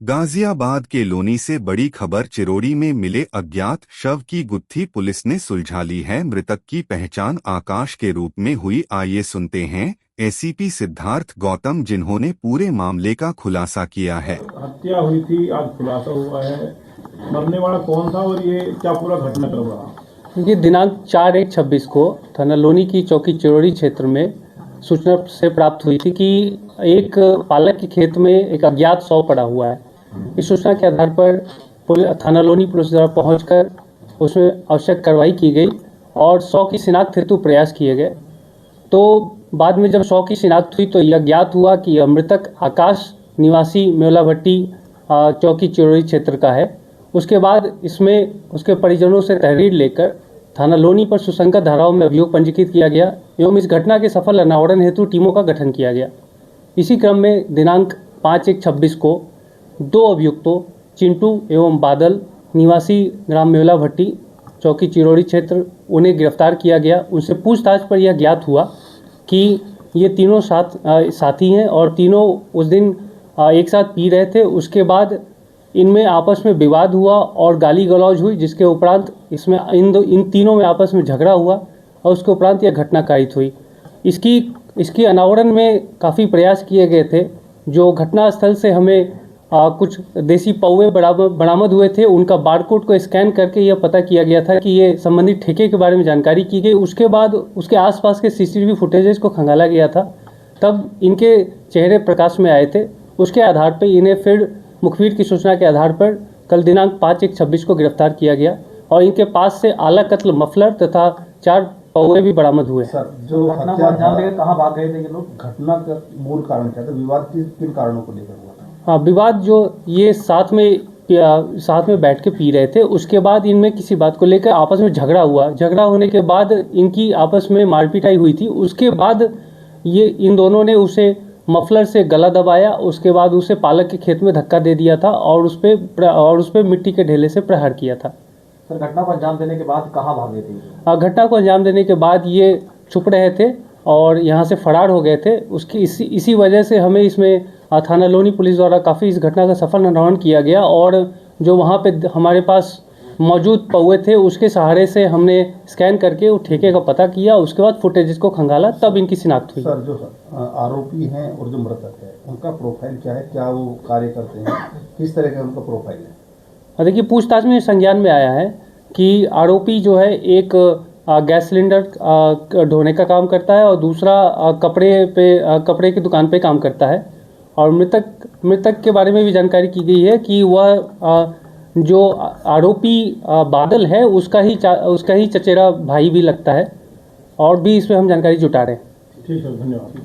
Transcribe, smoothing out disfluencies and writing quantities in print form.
गाजियाबाद के लोनी से बड़ी खबर। चिरौड़ी में मिले अज्ञात शव की गुत्थी पुलिस ने सुलझा ली है। मृतक की पहचान आकाश के रूप में हुई। आइए सुनते हैं एसीपी सिद्धार्थ गौतम, जिन्होंने पूरे मामले का खुलासा किया है। हत्या हुई थी, आज खुलासा हुआ है। मरने वाला कौन था और ये क्या पूरा घटनाक्रम रहा? ये दिनांक 4/1/26 को थाना लोनी की चौकी चिरौड़ी क्षेत्र में सूचना से प्राप्त हुई थी कि एक पालक के खेत में एक अज्ञात शव पड़ा हुआ है। इस सूचना के आधार पर थाना लोनी पुलिस द्वारा पहुंचकर उसमें आवश्यक कार्रवाई की गई और शव की शिनाख्त हेतु प्रयास किए गए। तो बाद में जब शव की शिनाख्त हुई तो यह ज्ञात हुआ कि यह मृतक आकाश निवासी मेवलाभट्टी चौकी चिरौड़ी क्षेत्र का है। उसके बाद इसमें उसके परिजनों से तहरीर लेकर थाना लोनी पर सुसंगत धाराओं में अभियोग पंजीकृत किया गया एवं इस घटना के सफल अनावरण हेतु टीमों का गठन किया गया। इसी क्रम में दिनांक 5/1/26 को 2 अभियुक्तों चिंटू एवं बादल निवासी ग्राम मेवलाभट्टी चौकी चिरौड़ी क्षेत्र उन्हें गिरफ्तार किया गया। उनसे पूछताछ पर यह ज्ञात हुआ कि ये तीनों साथी हैं और तीनों उस दिन एक साथ पी रहे थे। उसके बाद इनमें आपस में विवाद हुआ और गाली गलौज हुई, जिसके उपरांत इसमें इन तीनों में आपस में झगड़ा हुआ और उसके उपरांत यह घटना कारित हुई। इसकी अनावरण में काफ़ी प्रयास किए गए थे। जो घटनास्थल से हमें कुछ देसी पौवे बरामद हुए थे, उनका बारकोड को स्कैन करके यह पता किया गया था कि ये संबंधित ठेके के बारे में जानकारी की गई। उसके बाद उसके आसपास के सीसीटीवी फुटेजेस को खंगाला गया था, तब इनके चेहरे प्रकाश में आए थे। उसके आधार पर इन्हें फिर मुखबिर की सूचना के आधार पर कल दिनांक 5/1/26 को गिरफ्तार किया गया और इनके पास से आला कत्ल मफलर तथा 4 पौवे भी बरामद हुए। सर, जो घटना को अंजाम देकर कहाँ भाग गए थे ये लोग? घटना का मूल कारण क्या था? विवाद किन कारणों को लेकर हुआ था? हाँ, विवाद जो ये साथ में बैठ के पी रहे थे, उसके बाद इनमें किसी बात को लेकर आपस में झगड़ा हुआ। झगड़ा होने के बाद इनकी आपस में मारपीटाई हुई थी। उसके बाद ये इन दोनों ने उसे मफलर से गला दबाया। उसके बाद उसे पालक के खेत में धक्का दे दिया था और उस पे मिट्टी के ढेले से प्रहार किया था। सर, घटना को अंजाम देने के बाद कहाँ भागे थे? घटना को अंजाम देने के बाद ये छुप रहे थे और यहाँ से फरार हो गए थे। इसी वजह से हमें इसमें थाना लोनी पुलिस द्वारा काफ़ी इस घटना का सफल अनावरण किया गया और जो वहाँ पे हमारे पास मौजूद पौवे थे उसके सहारे से हमने स्कैन करके वो ठेके का पता किया। उसके बाद फुटेजेस को खंगाला, तब इनकी शिनाख्त हुई। सर, जो आरोपी हैं और जो मृतक है उनका प्रोफाइल क्या है? क्या वो कार्य करते हैं? किस तरह का उनका प्रोफाइल है? देखिए, पूछताछ में संज्ञान में आया है कि आरोपी जो है एक गैस सिलेंडर ढोने का काम करता है और दूसरा कपड़े की दुकान पे काम करता है। और मृतक के बारे में भी जानकारी की गई है कि वह जो आरोपी बादल है उसका ही चचेरा भाई भी लगता है। और भी इसमें हम जानकारी जुटा रहे हैं। ठीक है, धन्यवाद।